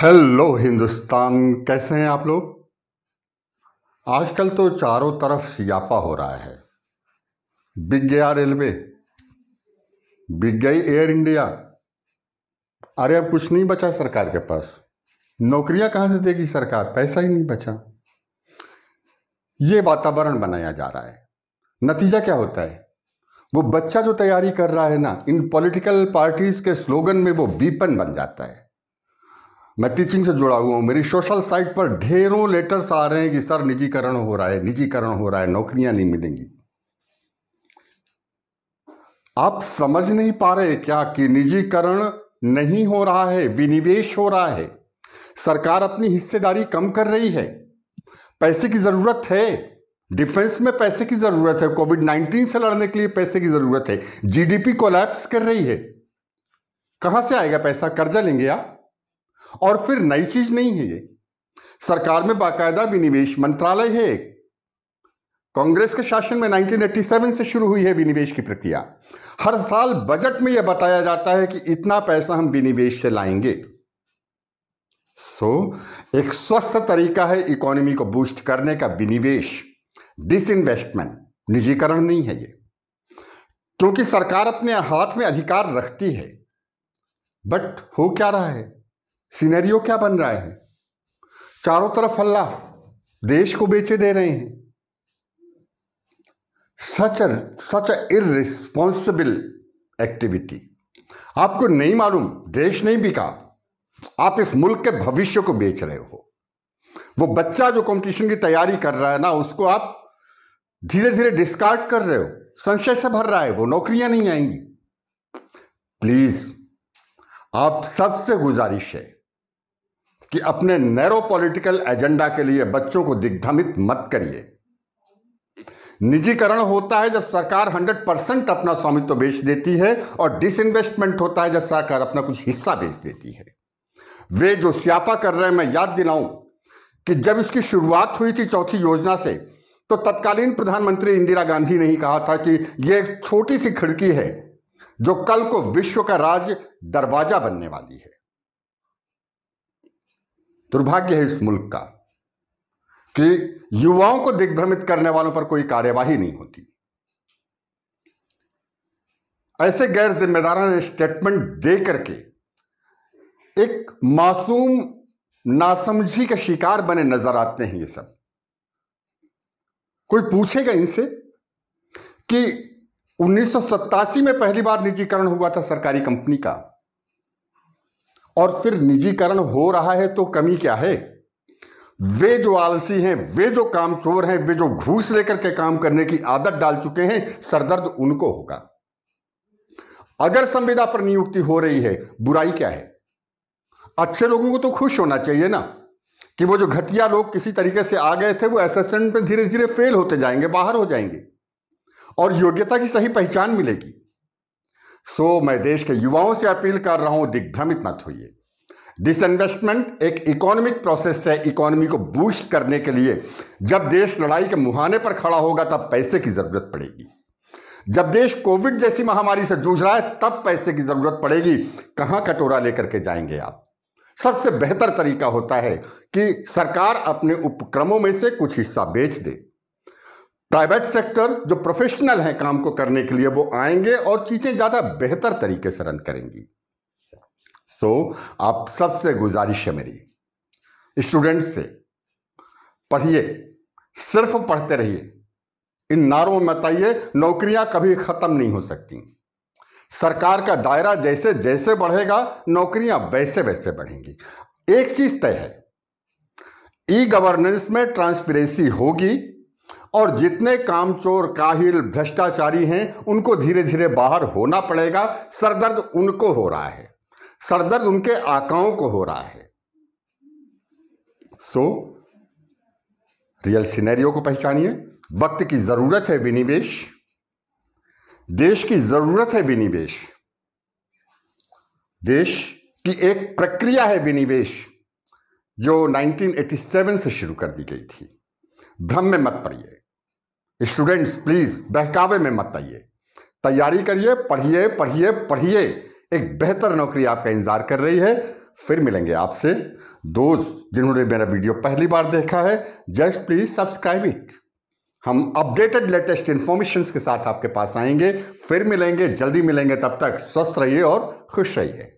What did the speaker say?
Hello Hindustan, कैसे हैं आप लोग। आजकल तो चारों तरफ सियापा हो रहा है। बिक गया रेलवे, बिक गई एयर इंडिया। अरे अब कुछ नहीं बचा सरकार के पास। नौकरियां कहां से देगी सरकार, पैसा ही नहीं बचा। ये वातावरण बनाया जा रहा है। नतीजा क्या होता है, वो बच्चा जो तैयारी कर रहा है ना, इन पॉलिटिकल पार्टीज के स्लोगन में वो वीपन बन जाता है। मैं टीचिंग से जुड़ा हुआ हूँ, मेरी सोशल साइट पर ढेरों लेटर्स आ रहे हैं कि सर निजीकरण हो रहा है, निजीकरण हो रहा है, नौकरियां नहीं मिलेंगी। आप समझ नहीं पा रहे क्या कि निजीकरण नहीं हो रहा है, विनिवेश हो रहा है। सरकार अपनी हिस्सेदारी कम कर रही है। पैसे की जरूरत है, डिफेंस में पैसे की जरूरत है, कोविड-19 से लड़ने के लिए पैसे की जरूरत है। जीडीपी कोलैप्स कर रही है। कहां से आएगा पैसा, कर्जा लेंगे आप। और फिर नई चीज नहीं है ये। सरकार में बाकायदा विनिवेश मंत्रालय है। कांग्रेस के शासन में 1987 से शुरू हुई है विनिवेश की प्रक्रिया। हर साल बजट में यह बताया जाता है कि इतना पैसा हम विनिवेश से लाएंगे। एक स्वस्थ तरीका है इकोनॉमी को बूस्ट करने का विनिवेश, डिसइन्वेस्टमेंट, निजीकरण नहीं है ये। क्योंकि सरकार अपने हाथ में अधिकार रखती है। बट हो क्या रहा है, सिनेरियो क्या बन रहा है, चारों तरफ हल्ला, देश को बेचे दे रहे हैं। सच अ इररिस्पॉन्सिबल एक्टिविटी। आपको नहीं मालूम, देश नहीं बिका, आप इस मुल्क के भविष्य को बेच रहे हो। वो बच्चा जो कंपटीशन की तैयारी कर रहा है ना, उसको आप धीरे धीरे डिस्कार्ड कर रहे हो, संशय से भर रहा है, वो नौकरियां नहीं आएंगी। प्लीज आप सबसे गुजारिश है कि अपने नैरो पॉलिटिकल एजेंडा के लिए बच्चों को दिग्भ्रमित मत करिए। निजीकरण होता है जब सरकार 100% अपना स्वामित्व बेच देती है, और डिसइन्वेस्टमेंट होता है जब सरकार अपना कुछ हिस्सा बेच देती है। वे जो स्यापा कर रहे हैं, मैं याद दिलाऊं कि जब इसकी शुरुआत हुई थी चौथी योजना से, तो तत्कालीन प्रधानमंत्री इंदिरा गांधी ने ही कहा था कि यह एक छोटी सी खिड़की है जो कल को विश्व का राज दरवाजा बनने वाली है। दुर्भाग्य है इस मुल्क का कि युवाओं को दिग्भ्रमित करने वालों पर कोई कार्यवाही नहीं होती। ऐसे गैर जिम्मेदाराना स्टेटमेंट दे करके एक मासूम नासमझी के शिकार बने नजर आते हैं ये सब। कोई पूछेगा इनसे कि 1987 में पहली बार निजीकरण हुआ था सरकारी कंपनी का, और फिर निजीकरण हो रहा है तो कमी क्या है। वे जो आलसी हैं, वे जो कामचोर हैं, वे जो घूस लेकर के काम करने की आदत डाल चुके हैं, सरदर्द उनको होगा। अगर संविदा पर नियुक्ति हो रही है, बुराई क्या है। अच्छे लोगों को तो खुश होना चाहिए ना कि वो जो घटिया लोग किसी तरीके से आ गए थे, वो असेसमेंट में धीरे धीरे फेल होते जाएंगे, बाहर हो जाएंगे, और योग्यता की सही पहचान मिलेगी। मैं देश के युवाओं से अपील कर रहा हूं, दिग्भ्रमित मत होइए। डिसइन्वेस्टमेंट एक इकोनॉमिक प्रोसेस है। इकोनॉमी को बूस्ट करने के लिए जब देश लड़ाई के मुहाने पर खड़ा होगा, तब पैसे की जरूरत पड़ेगी। जब देश कोविड जैसी महामारी से जूझ रहा है, तब पैसे की जरूरत पड़ेगी। कहां कटोरा लेकर के जाएंगे आप। सबसे बेहतर तरीका होता है कि सरकार अपने उपक्रमों में से कुछ हिस्सा बेच दे। प्राइवेट सेक्टर जो प्रोफेशनल हैं काम को करने के लिए, वो आएंगे और चीजें ज्यादा बेहतर तरीके से रन करेंगी। आप सबसे गुजारिश है मेरी, स्टूडेंट्स से, पढ़िए, सिर्फ पढ़ते रहिए, इन नारों में मत आइए। नौकरियां कभी खत्म नहीं हो सकती। सरकार का दायरा जैसे जैसे बढ़ेगा, नौकरियां वैसे वैसे बढ़ेंगी। एक चीज तय है, ई गवर्नेंस में ट्रांसपेरेंसी होगी, और जितने कामचोर, काहिल, भ्रष्टाचारी हैं, उनको धीरे धीरे बाहर होना पड़ेगा। सरदर्द उनको हो रहा है, सरदर्द उनके आकाओं को हो रहा है। रियल सिनेरियो को पहचानिए। वक्त की जरूरत है विनिवेश, देश की जरूरत है विनिवेश, देश की एक प्रक्रिया है विनिवेश जो 1987 से शुरू कर दी गई थी। भ्रम में मत पड़िए स्टूडेंट्स, प्लीज बहकावे में मत आइए। तैयारी करिए, पढ़िए पढ़िए पढ़िए। एक बेहतर नौकरी आपका इंतजार कर रही है। फिर मिलेंगे आपसे। दोस्त जिन्होंने मेरा वीडियो पहली बार देखा है, जस्ट प्लीज सब्सक्राइब इट। हम अपडेटेड लेटेस्ट इंफॉर्मेशंस के साथ आपके पास आएंगे। फिर मिलेंगे, जल्दी मिलेंगे। तब तक स्वस्थ रहिए और खुश रहिए।